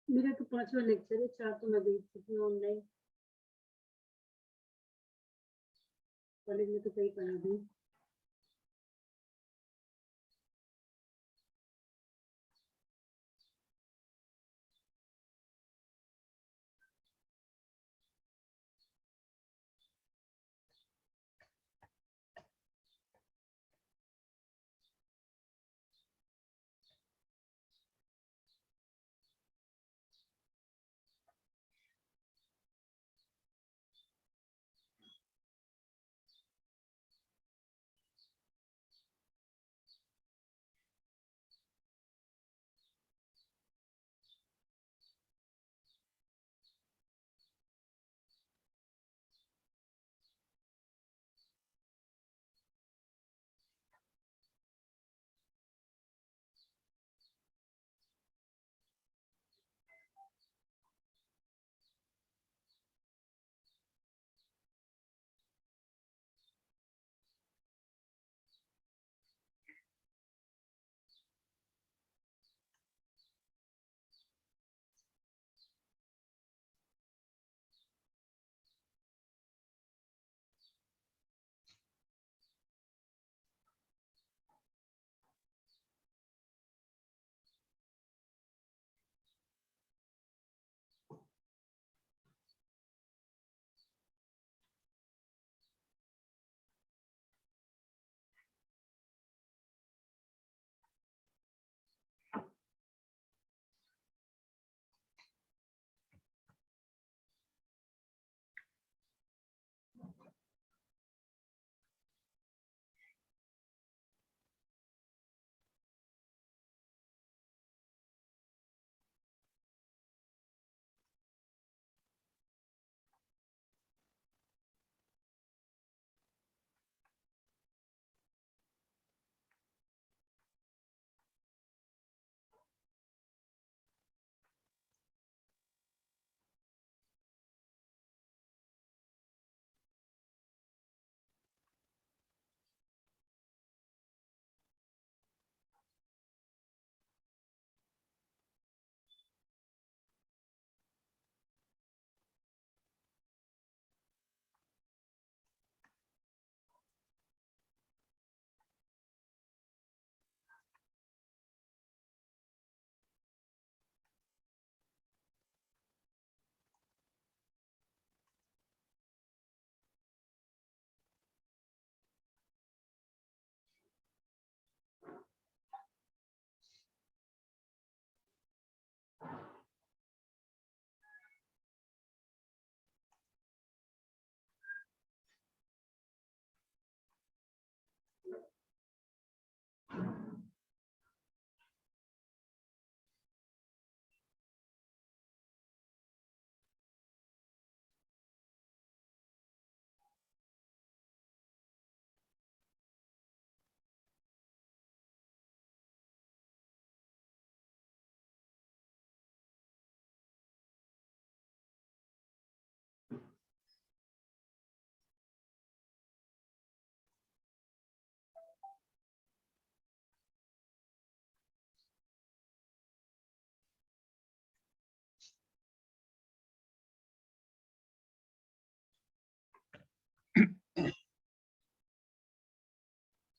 मेरा तो 5वां लेक्चर है, 4 तो मैं भेज चुकी हूँ ऑनलाइन। कॉलेज में तो कई पढ़ा दी।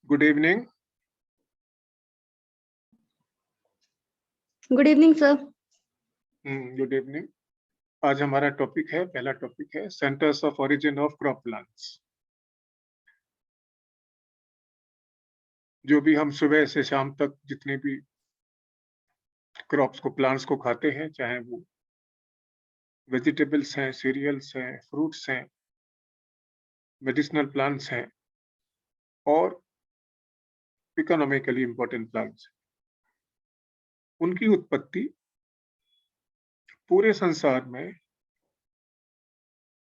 Good evening. Good evening sir. Good evening. आज हमारा टॉपिक है, पहला टॉपिक है centres of origin of crop plants. जो भी हम सुबह से शाम तक जितने भी क्रॉप्स को, प्लांट्स को खाते हैं, चाहे वो वेजिटेबल्स हैं, सीरियल्स हैं, फ्रूट्स हैं, मेडिसिनल प्लांट्स हैं और इकोनॉमिकली इंपॉर्टेंट प्लांट्स, उनकी उत्पत्ति पूरे संसार में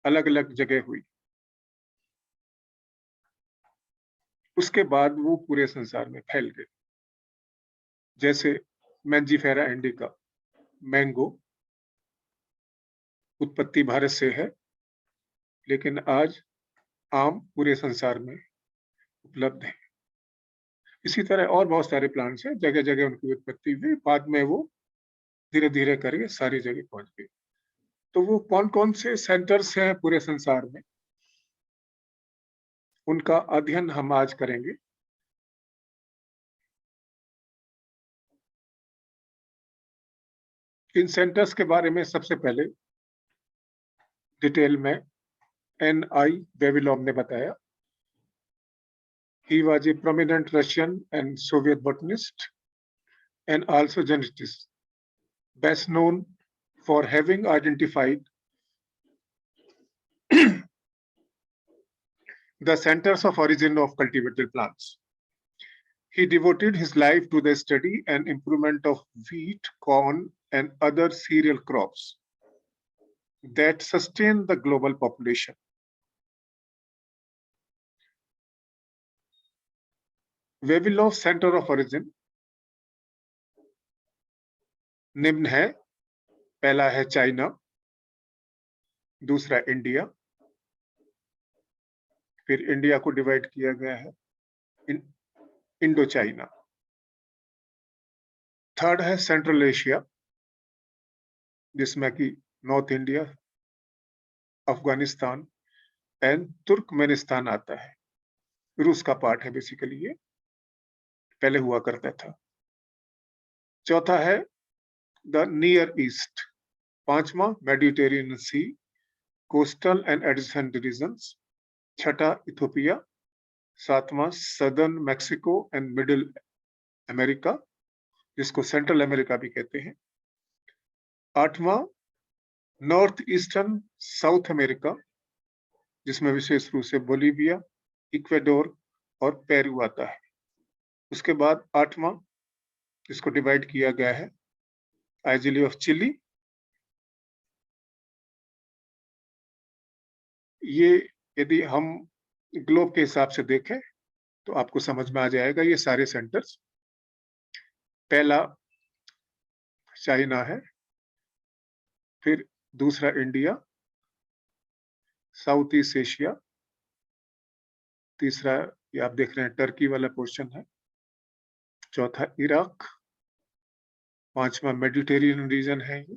अलग अलग जगह हुई। उसके बाद वो पूरे संसार में फैल गए। जैसे मैंजीफेरा इंडिका, मैंगो, उत्पत्ति भारत से है, लेकिन आज आम पूरे संसार में उपलब्ध है। इसी तरह और बहुत सारे प्लांट्स हैं, जगह जगह उनकी उत्पत्ति हुई, बाद में वो धीरे धीरे करके सारी जगह पहुंच गई। तो वो कौन कौन से सेंटर्स हैं पूरे संसार में, उनका अध्ययन हम आज करेंगे। इन सेंटर्स के बारे में सबसे पहले डिटेल में N.I. Vavilov ने बताया। He was a prominent Russian and Soviet botanist and also geneticist, best known for having identified the centers of origin of cultivated plants. He devoted his life to the study and improvement of wheat, corn, and other cereal crops that sustain the global population. Vavilov Center of Origin निम्न है। पहला है China, दूसरा India, फिर India को divide किया गया है इंडो चाइना। थर्ड है सेंट्रल एशिया, जिसमें कि north India, Afghanistan and Turkmenistan आता है। रूस का पार्ट है बेसिकली, ये पहले हुआ करता था। चौथा है द नियर ईस्ट। पांचवा Mediterranean sea, coastal and adjacent regions. छठा इथोपिया। सातवां southern Mexico and middle America, जिसको सेंट्रल अमेरिका भी कहते हैं। आठवां नॉर्थ ईस्टर्न साउथ अमेरिका, जिसमें विशेष रूप से बोलीविया, इक्वेडोर और पेरू आता है। उसके बाद आठवां, इसको डिवाइड किया गया है आइजिली ऑफ चिली। ये यदि हम ग्लोब के हिसाब से देखें तो आपको समझ में आ जाएगा ये सारे सेंटर्स। पहला चाइना है, फिर दूसरा इंडिया, साउथ ईस्ट एशिया, तीसरा ये आप देख रहे हैं टर्की वाला पोर्शन है, चौथा इराक, पांचवा मेडिटेरियन रीजन है ये,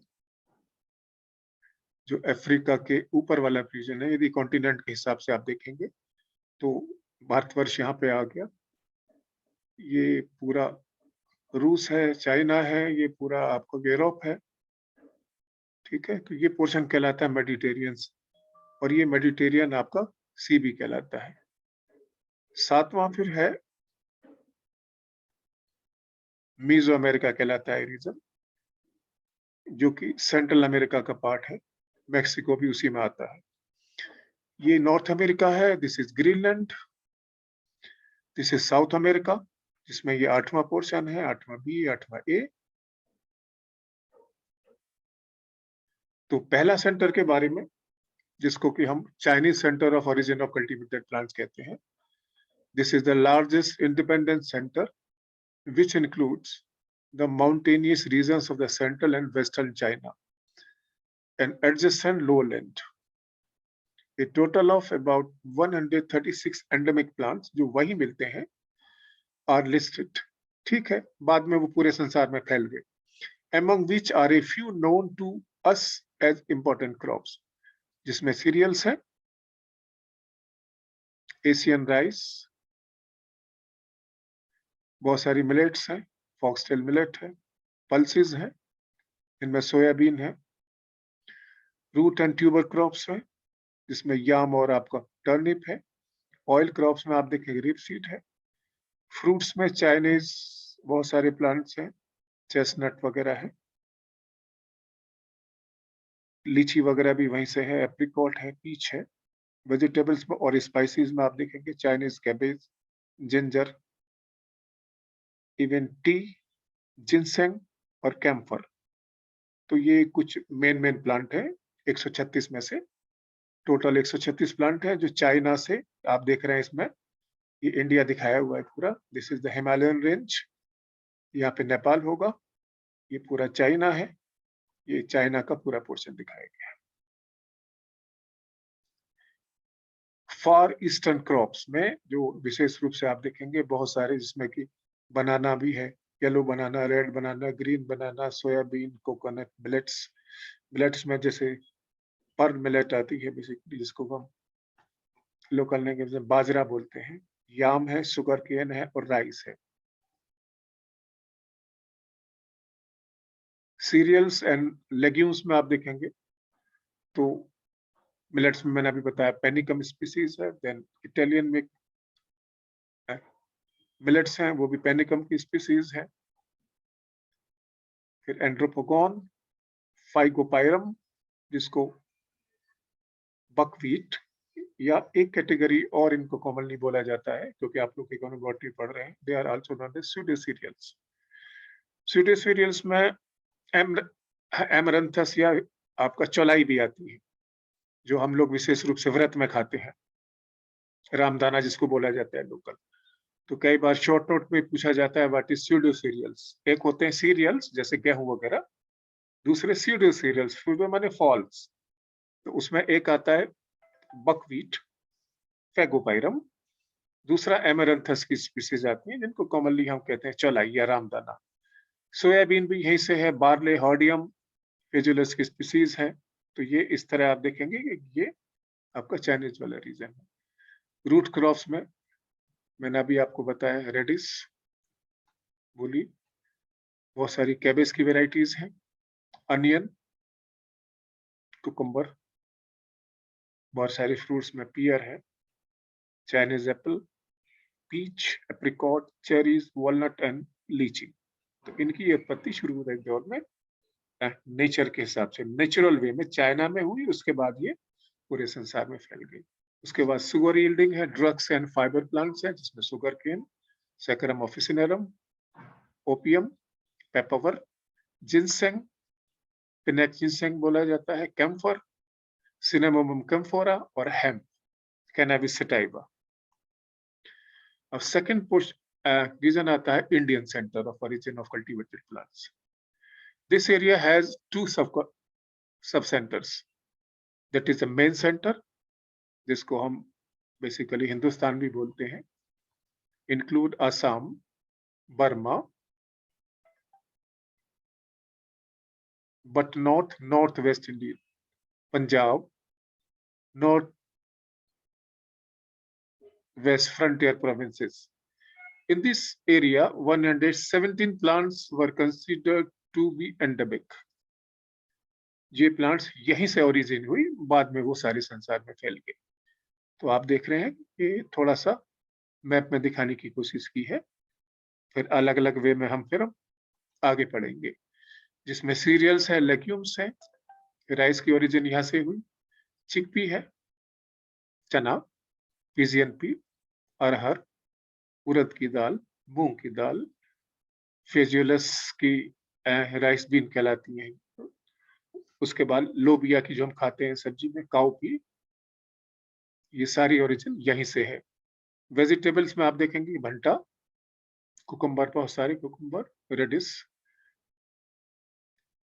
जो अफ्रीका के ऊपर वाला रीजन है। यदि कॉन्टिनेंट के हिसाब से आप देखेंगे तो भारतवर्ष यहाँ पे आ गया। ये पूरा रूस है, चाइना है, ये पूरा आपको यूरोप है, ठीक है। तो ये पोर्शन कहलाता है मेडिटेरियन, और ये मेडिटेरियन आपका सी भी कहलाता है। सातवां फिर है मीजो अमेरिका कहलाता है रीजन, जो कि सेंट्रल अमेरिका का पार्ट है, मैक्सिको भी उसी में आता है। ये नॉर्थ अमेरिका है, this is Greenland. This is south America, जिसमें ये आठवां पोर्शन है, आठवां बी, आठवां ए। तो पहला सेंटर के बारे में, जिसको कि हम Chinese centre of origin of cultivated plants कहते हैं। This is the largest independent centre which includes the mountainous regions of the central and western China and adjacent lowland. A total of about 136 endemic plants जो वही मिलते हैं are listed, ठीक है। बाद में वो पूरे संसार में फैल गए। Among which are a few known to us as important crops, जिसमें सीरियल्स है, एशियन राइस, बहुत सारी मिलेट्स हैं, फॉक्सटेल मिलेट है, पल्सेस है, इनमें सोयाबीन है, रूट एंड ट्यूबर क्रॉप्स है, जिसमें याम और आपका टर्निप है। ऑयल क्रॉप्स में आप देखेंगे रेपसीड है। फ्रूट्स में चाइनीज बहुत सारे प्लांट्स हैं, चेस्टनट वगैरह है, लीची वगैरह भी वहीं से है, एप्रिकॉट है, पीच है। वेजिटेबल्स में और स्पाइसेस में आप देखेंगे Chinese cabbage, ginger, even T, ginseng और कैम्फर। तो ये कुछ मेन प्लांट है 136 में से। टोटल 136 प्लांट है जो चाइना से आप देख रहे हैं। इसमें ये इंडिया दिखाया हुआ है पूरा। This is the Himalayan range, यहाँ पे नेपाल होगा, ये पूरा चाइना है, ये चाइना का पूरा पोर्शन दिखाया गया है। फार ईस्टर्न क्रॉप्स में जो विशेष रूप से आप देखेंगे बहुत सारे, जिसमें कि बनाना भी है, येलो बनाना, रेड बनाना, ग्रीन बनाना, सोयाबीन, कोकोनट, मिलेट्स में जैसे पर्ल मिलेट आती है बेसिकली, जिसको हम लोकल लैंग्वेज में बाजरा बोलते हैं, याम है, शुगर केन है और राइस है। सीरियल्स एंड लेग्यूम्स में आप देखेंगे तो मिलेट्स में मैंने अभी बताया पेनिकम स्पीसीज है, देन इटालियन में मिलेट्स हैं, वो भी पेनिकम की स्पीसीज है। फिर एंड्रोपोगोन, फाइगोपायरम, जिसको बकवीट, या एक कैटेगरी और इनको कॉमनली बोला जाता है क्योंकि आप लोग इकोनॉमिक बॉटनी पढ़ रहे हैं, they are also known as pseudocereals. Pseudocereals में एमरंथस या आपका चौलाई भी आती है, जो हम लोग विशेष रूप से व्रत में खाते हैं, रामदाना जिसको बोला जाता है लोकल। तो कई बार शॉर्ट नोट में पूछा जाता है व्हाट इज स्यूडो सीरियल्स। एक होते हैं सीरियल्स जैसे गेहूं वगैरह, दूसरे स्यूडो सीरियल्स, स्यूडो माने फॉल्स। तो उसमें एक आता है बकवीट, फेगोपाइरम, दूसरा एमरंथस की स्पीसीज आती है जिनको कॉमनली हम कहते हैं चौलाई या रामदाना। सोयाबीन भी यहीं से है, बार्ले, हॉर्डियम, फेजुलस की स्पीसीज है। तो ये इस तरह आप देखेंगे कि ये आपका चाइनीज वाला रीजन है। रूट क्रॉप्स में मैंने अभी आपको बताया रेडिस, मूली, बहुत सारी कैबेज की वेराइटीज हैं, अनियन, कुकुम्बर, बहुत सारे फ्रूट्स में पियर है, Chinese apple, peach, apricot, cherries, walnut and lychee. तो इनकी उत्पत्ति शुरू हुई एक दौर में नेचर के हिसाब से, नेचुरल वे में चाइना में हुई, उसके बाद ये पूरे संसार में फैल गई। उसके बाद सुगर यील्डिंग है, ड्रग्स एंड फाइबर प्लांट्स है जिसमें sugarcane, saccharum officinarum, opium, papaver, ginseng, panax ginseng बोला जाता है, कैम्फर, सिनेमोमम कैम्फोरा और हेम्प, कैनाबिस सटाइवा। अब सेकंड रीजन आता है Indian centre of origin of cultivated plants. This area has two sub centres, that is the main centre जिसको हम basically Hindustan भी बोलते हैं, include Assam, Burma, but not northwest India, Punjab, northwest frontier provinces. In this area, 117 plants were considered to be endemic. ये plants यहीं से origin हुई, बाद में वो सारे संसार में फैल गए। तो आप देख रहे हैं कि थोड़ा सा मैप में दिखाने की कोशिश की है, फिर अलग अलग वे में हम फिर आगे पढ़ेंगे, जिसमें सीरियल्स है, लेग्यूम्स है, राइस की ओरिजिन यहाँ से हुई, चिकपी है, चना, पिजियन पी, अरहर, उड़द की दाल, मूंग की दाल, फेजुलस की राइस बीन कहलाती है। उसके बाद लोबिया की जो हम खाते हैं सब्जी में, काउपी, ये सारी ओरिजिन यहीं से है। वेजिटेबल्स में आप देखेंगे भंटा, कुकुम्बर, बहुत सारे कुकुम्बर, रेडिस,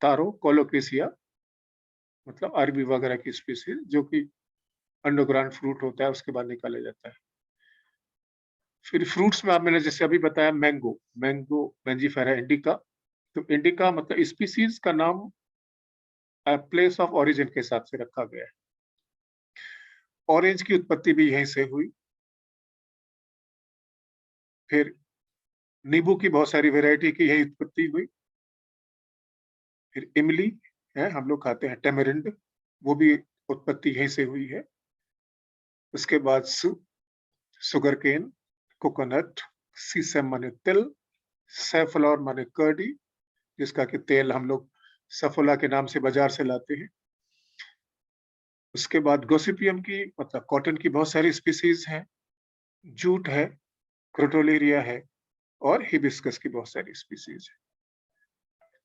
तारो, कोलोकेसिया, मतलब अरबी वगैरह की स्पीसीज जो कि अंडरग्राउंड फ्रूट होता है उसके बाद निकाला जाता है। फिर फ्रूट्स में आप मैंने जैसे अभी बताया मैंगो मैंजीफेरा इंडिका। तो इंडिका मतलब स्पीसीज का नाम प्लेस ऑफ ओरिजिन के हिसाब से रखा गया है। ऑरेंज की उत्पत्ति भी यहीं से हुई। फिर नींबू की बहुत सारी वैरायटी की यही उत्पत्ति हुई। फिर इमली है, हम लोग खाते हैं, टेमरिंड, वो भी उत्पत्ति यहीं से हुई है। उसके बाद सुगर केन, कोकोनट, सीसम माने तिल, सैफलॉर माने कर्डी, जिसका कि तेल हम लोग सफोला के नाम से बाजार से लाते हैं। उसके बाद गोसिपियम की मतलब कॉटन की बहुत सारी स्पीसीज हैं, जूट है, क्रोटोलेरिया है और हिबिस्कस की बहुत सारी स्पीसीज है।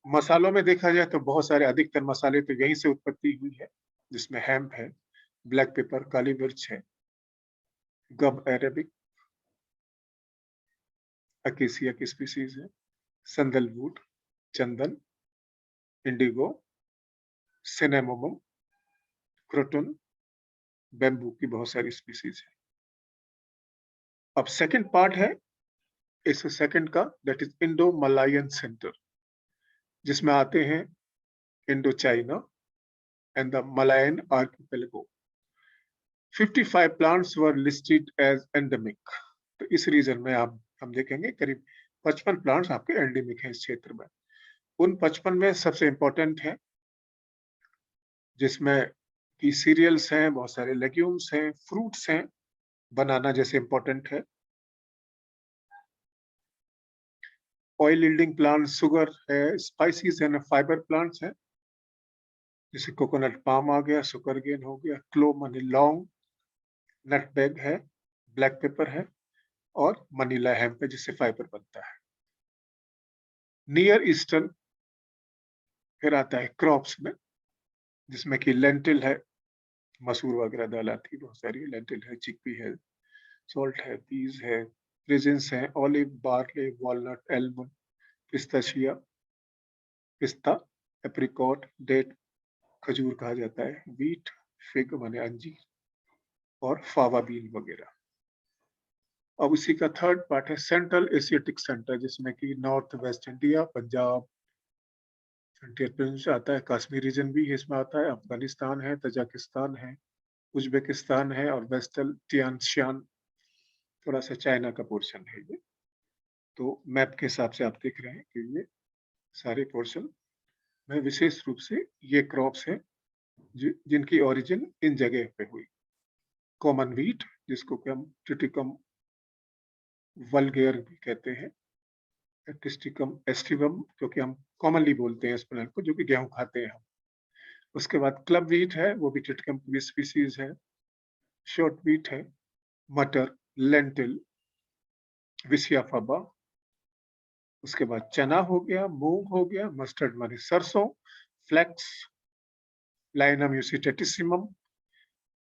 मसालों में देखा जाए तो बहुत सारे, अधिकतर मसाले तो यहीं से उत्पत्ति हुई है, जिसमें हेम्प है, ब्लैक पेपर, काली मिर्च है, गब अरेबिक, अकेसिया की स्पीसीज है, संदलवुड, चंदन, इंडिगो, सिनेमोमम, क्रोटन, बैम्बू की बहुत सारी स्पीसीज है। अब सेकंड पार्ट है इस सेकंड का that is Indo Malayan centre, जिसमें आते हैं Indo China and the Malayan archipelago. 55 plants were listed as endemic. तो इस रीजन में हम देखेंगे करीब 55 प्लांट्स आपके एंडेमिक हैं इस क्षेत्र में। उन 55 में सबसे इंपॉर्टेंट है जिसमें की सीरियल्स हैं, बहुत सारे लेग्यूम्स हैं, फ्रूट्स हैं, बनाना जैसे इंपॉर्टेंट है, ऑयल यील्डिंग प्लांट, शुगर है, स्पाइसेस एंड फाइबर प्लांट्स हैं, जैसे कोकोनट पाम आ गया, शुगर गेन हो गया, क्लो माने लौंग, नटमेग है, ब्लैक पेपर है, और मनीला हेम्प है जिससे फाइबर बनता है। नियर ईस्टर्न फिर आता है क्रॉप्स में, जिसमें कि लेंटिल है, मसूर वगैरह दाल आती है, बहुत सारी लेंटिल है, चिकपी है, सॉल्ट है, पीज है, रेजिन्स है, ऑलिव, बार्ले, वॉलनट, एलमंड, पिस्ताशिया, पिस्ता, एप्रिकॉट, डेट, खजूर कहा जाता है, व्हीट, फिग माने अंजीर, और फावा बीन वगैरह। अब उसी का थर्ड पार्ट है सेंट्रल एशियाटिक सेंटर, जिसमें कि north west India, Punjab, frontier province आता है, कश्मीर रीजन भी इसमें आता है, अफगानिस्तान है, तजाकिस्तान है, उज्बेकिस्तान है, और वेस्टर्न तियानशान, थोड़ा सा चाइना का पोर्शन है ये। तो मैप के हिसाब से आप देख रहे हैं कि ये सारे पोर्शन में विशेष रूप से ये क्रॉप्स हैं जिनकी ओरिजिन इन जगह पे हुई। कॉमन व्हीट, जिसको कि हम ट्रिटिकम वल्गेयर भी कहते हैं, टिस्टिकम एस्टिवम, क्योंकि हम कॉमनली बोलते हैं इस प्लांट को, जो कि गेहूं खाते हैं हम। उसके बाद क्लब व्हीट है, वो भी ट्रिटिकम की स्पीसीज है। शॉर्ट व्हीट है, मटर, लेंटिल, विसिया फबा। उसके बाद चना हो गया, मूंग हो गया, मस्टर्ड माने सरसों, फ्लैक्स, लाइनम यूसिटेटिसिमम,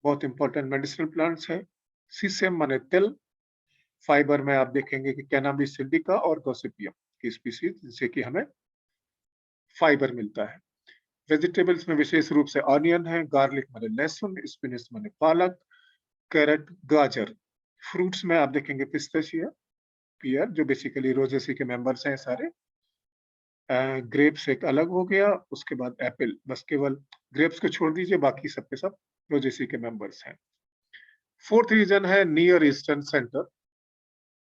बहुत इंपॉर्टेंट मेडिसिनल प्लांट्स है। सीसेम माने तिल। फाइबर में आप देखेंगे कि कैनाबिस इंडिका और गॉसिपियम की स्पीसीज, जिससे कि हमें फाइबर मिलता है। वेजिटेबल्स में विशेष रूप से ऑनियन है, गार्लिक माने लहसुन, स्पिनच माने पालक, कैरेट, गाजर। फ्रूट्स में आप देखेंगे पिस्ताशिया, पियर, जो बेसिकली रोजेसी के मेंबर्स हैं सारे। ग्रेप्स एक अलग हो गया, उसके बाद एप्पल, बस केवल ग्रेप्स को छोड़ दीजिए, बाकी सबके सब रोजेसी के मेंबर्स हैं। फोर्थ रीजन है near eastern centre,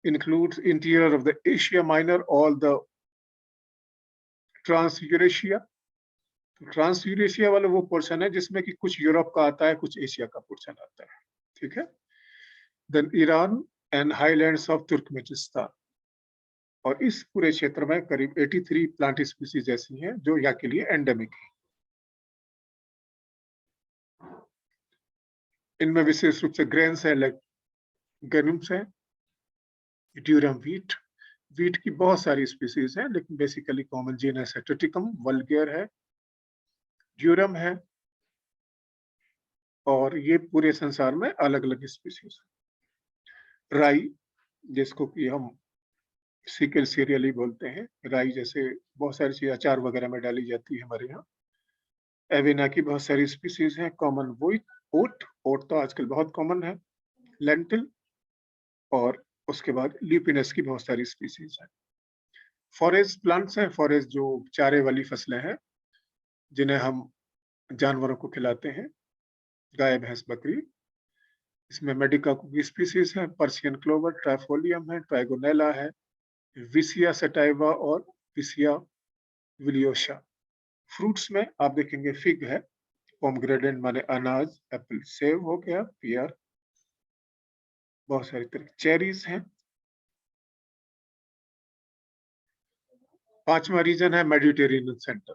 includes interior of the Asia Minor, all the Trans-Eurasia। Trans-Eurasia वाला वो पोर्शन है जिसमें कि कुछ यूरोप का आता है, कुछ एशिया का पोर्शन आता है, ठीक है। Then Iran and highlands of Turkmenistan, और इस पूरे क्षेत्र में करीब 83 प्लांट स्पीसीज ऐसी हैं जो यहाँ के लिए एंडेमिक है। इनमें विशेष रूप से ग्रेन्स है, लेग्यूम्स है, ड्यूरम व्हीट। व्हीट की बहुत सारी स्पीसीज हैं, लेकिन बेसिकली कॉमन जीनस है ट्रिटिकम वल्गेयर है, ड्यूरम है, और ये पूरे संसार में अलग अलग स्पीसीज है। राई, जिसको कि हम सिकल सीरियल ही बोलते हैं, राई जैसे बहुत सारी चीज अचार वगैरह में डाली जाती है हमारे यहाँ। एविना की बहुत सारी स्पीसीज हैं। कॉमन ओट, ओट तो आजकल बहुत कॉमन है। लेंटिल, और उसके बाद ल्यूपिनस की बहुत सारी स्पीसीज है। फॉरेस्ट प्लांट्स हैं, फॉरेस्ट जो चारे वाली फसलें हैं जिन्हें हम जानवरों को खिलाते हैं, गाय, भैंस, बकरी। इसमें मेडिका की स्पीसीज है, पर्शियन क्लोवर, ट्राइफोलियम है, ट्राइगोनेला है, विसिया सटाइवा और विसिया विलियोशा। फ्रूट्स में आप देखेंगे फिग है, पोमग्रेनेट माने अनाज, एप्पल, सेब हो गया, पियर, बहुत सारी तरह चेरीज हैं। पांचवा रीजन है Mediterranean centre,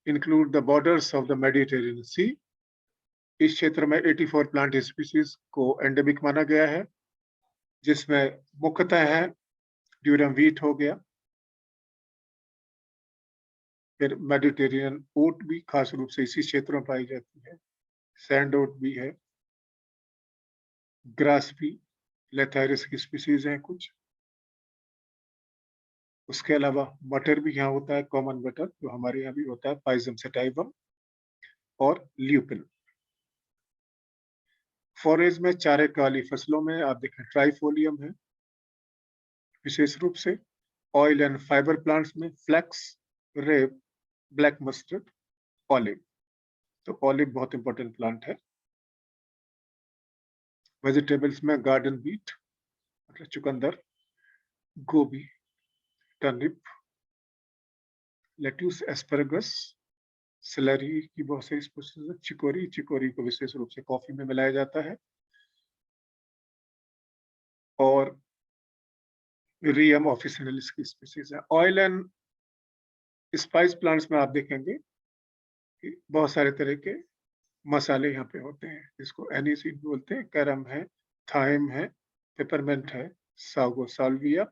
include the borders of the Mediterranean sea. इस क्षेत्र में 84 प्लांट स्पीसीज को एंडेमिक माना गया है, जिसमें मुख्यतः है ड्यूरम व्हीट हो गया, फिर मेडिटेरियन ओट भी खास रूप से इसी क्षेत्र में पाई जाती है, सैंड ओट भी है, ग्रास भी, लेथारिस की स्पीसीज हैं कुछ। उसके अलावा मटर भी यहाँ होता है, कॉमन मटर जो हमारे यहाँ भी होता है, पाइजम सेटाइवम और ल्यूपिन। फॉरेज में चारे काली फसलों में आप देखें ट्राइफोलियम है, विशेष रूप से ऑयल एंड फाइबर प्लांट्स में flax, rape, black mustard, olive. तो ऑलिव बहुत इंपॉर्टेंट प्लांट है। वेजिटेबल्स में गार्डन बीट मतलब चुकंदर, गोभी, टर्निप, लेट्यूस, एस्परगस, सेलरी की बहुत सारी स्पीशीज है। चिकोरी, चिकोरी को विशेष रूप से कॉफी में मिलाया जाता है। और रियम ऑफिसिनालिस की स्पीशीज है। ऑयल एंड स्पाइस प्लांट्स में आप देखेंगे कि बहुत सारे तरह के मसाले यहाँ पे होते हैं, जिसको एनीसीड बोलते हैं, कैरम है, थाइम है, पेपरमेंट है, सागो साल्विया।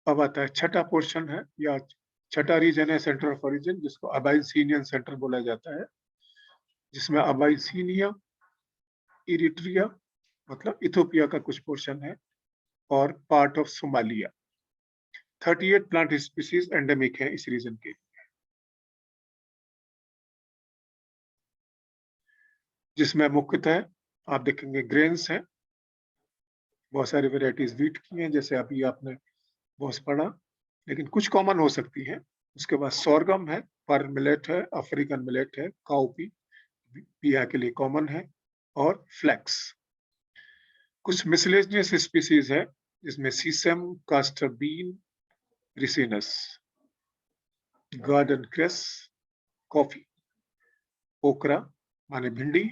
अब आता है छठा पोर्शन है या छठा रीजन है सेंटर ऑफ ओरिजिन, जिसको अबाइसिनियन सेंटर बोला जाता है, जिसमें अबाइसिनिया, इरिट्रिया मतलब इथोपिया का कुछ पोर्शन है और part of Somalia. 38 plant species endemic है इस रीजन के, जिसमें मुख्यतः आप देखेंगे ग्रेन्स हैं, बहुत सारी वेराइटीज व्हीट की हैं, जैसे अभी आपने बहुत पढ़ा, लेकिन कुछ कॉमन हो सकती है। उसके बाद सोरगम है, पर्ल मिलेट है, अफ्रीकन मिलेट है, काउपी पिया के लिए कॉमन है, और फ्लैक्स। कुछ मिसलेनियस स्पीशीज है, जिसमें sesame, castor bean, ricinus, garden cress, coffee, okra माने भिंडी,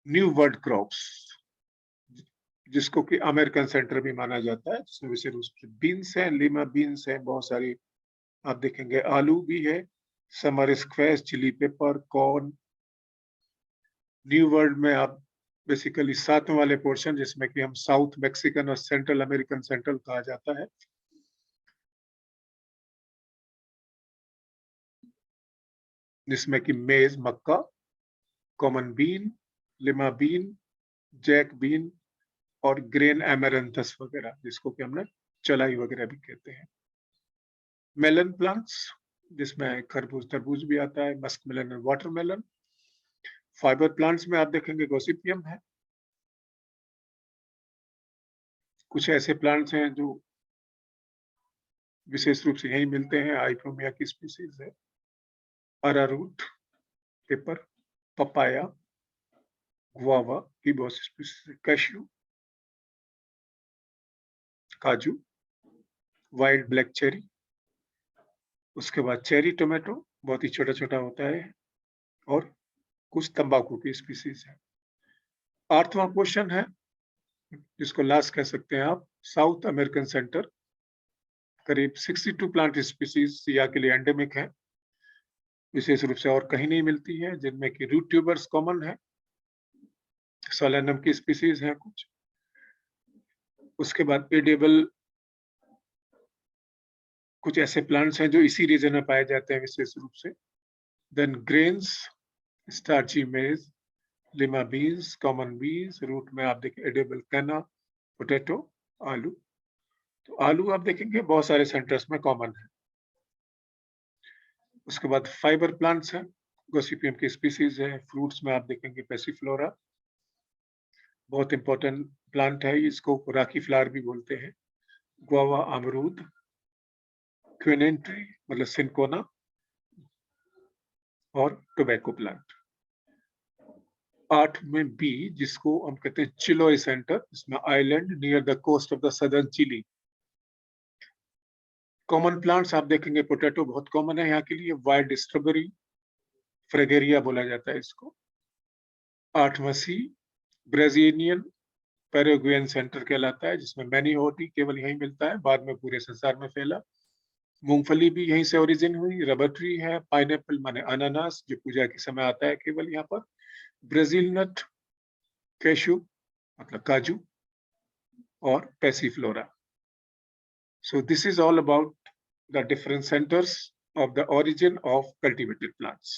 न्यू वर्ल्ड क्रॉप्स जिसको कि अमेरिकन सेंटर भी माना जाता है, जिसमें विशेष रूप से बीन्स है, लिमा बीन्स है, बहुत सारी आप देखेंगे, आलू भी है, summer squash, chilli pepper, corn. New world में आप बेसिकली 7वें वाले पोर्शन, जिसमें कि हम साउथ मैक्सिकन और सेंट्रल अमेरिकन सेंट्रल कहा जाता है, जिसमें कि मेज, मक्का, common bean, lima bean, jack bean और ग्रेन एमेरंथस वगैरह, जिसको कि हमने चलाई वगैरह भी कहते हैं। मेलन प्लांट्स, जिसमें खरबूज तरबूज भी आता है, मस्क मेलन और वाटरमेलन। फाइबर प्लांट्स में आप देखेंगे गॉसिपियम है। कुछ ऐसे प्लांट्स हैं जो विशेष रूप से यही मिलते हैं, आइफोमिया की स्पीसीज है, अरारूट, पेपर, पपाया, गुआवा की बहुत सी स्पीसीज है, कैश्यू, काजू, वाइल्ड ब्लैक चेरी। उसके बाद चेरी टोमेटो बहुत ही छोटा छोटा होता है, और कुछ तंबाकू की स्पीसीज है। 8वां क्वेश्चन है, जिसको लास्ट कह सकते हैं आप, साउथ अमेरिकन सेंटर। करीब 62 प्लांट स्पीसीज सिया के लिए एंडेमिक है, विशेष रूप से और कहीं नहीं मिलती है, जिनमें कि रूट ट्यूबर्स कॉमन है, सोलेनम की स्पीसीज है कुछ। उसके बाद एडिबल कुछ ऐसे प्लांट्स हैं जो इसी रीजन में पाए जाते हैं विशेष रूप से। Then grains, starchy maize, lima beans, common beans. Root में आप देखें एडिबल कैना, पोटैटो, आलू। तो आलू आप देखेंगे बहुत सारे सेंटर्स में कॉमन है। उसके बाद फाइबर प्लांट्स हैं, गॉसिपियम की स्पीसीज है। फ्रूट्स में आप देखेंगे पैसिफ्लोरा, बहुत इंपॉर्टेंट प्लांट है, इसको राखी फ्लावर भी बोलते हैं। गुआवा, अमरूद, क्विनेन ट्री मतलब सिनकोना, और टोबैको प्लांट। 8 में बी, जिसको हम कहते हैं चिलोय सेंटर, इसमें island near the coast of the southern Chile. Common plants आप देखेंगे, पोटैटो बहुत कॉमन है यहाँ के लिए, वाइल्ड स्ट्रॉबेरी, फ्रेगेरिया बोला जाता है इसको। 8वां सी, ब्राजीलियन पैराग्वेन सेंटर कहलाता है, जिसमें मैनीहोटी केवल यहीं मिलता है, बाद में पूरे संसार में फैला। मूंगफली भी यहीं से ओरिजिन हुई। रबर ट्री है, पाइनएप्पल माने अनानास, जो पूजा के समय आता है केवल यहाँ पर। ब्राजील नट, कैशू मतलब काजू, और Passiflora. So this is all about the different centers of the origin of cultivated plants.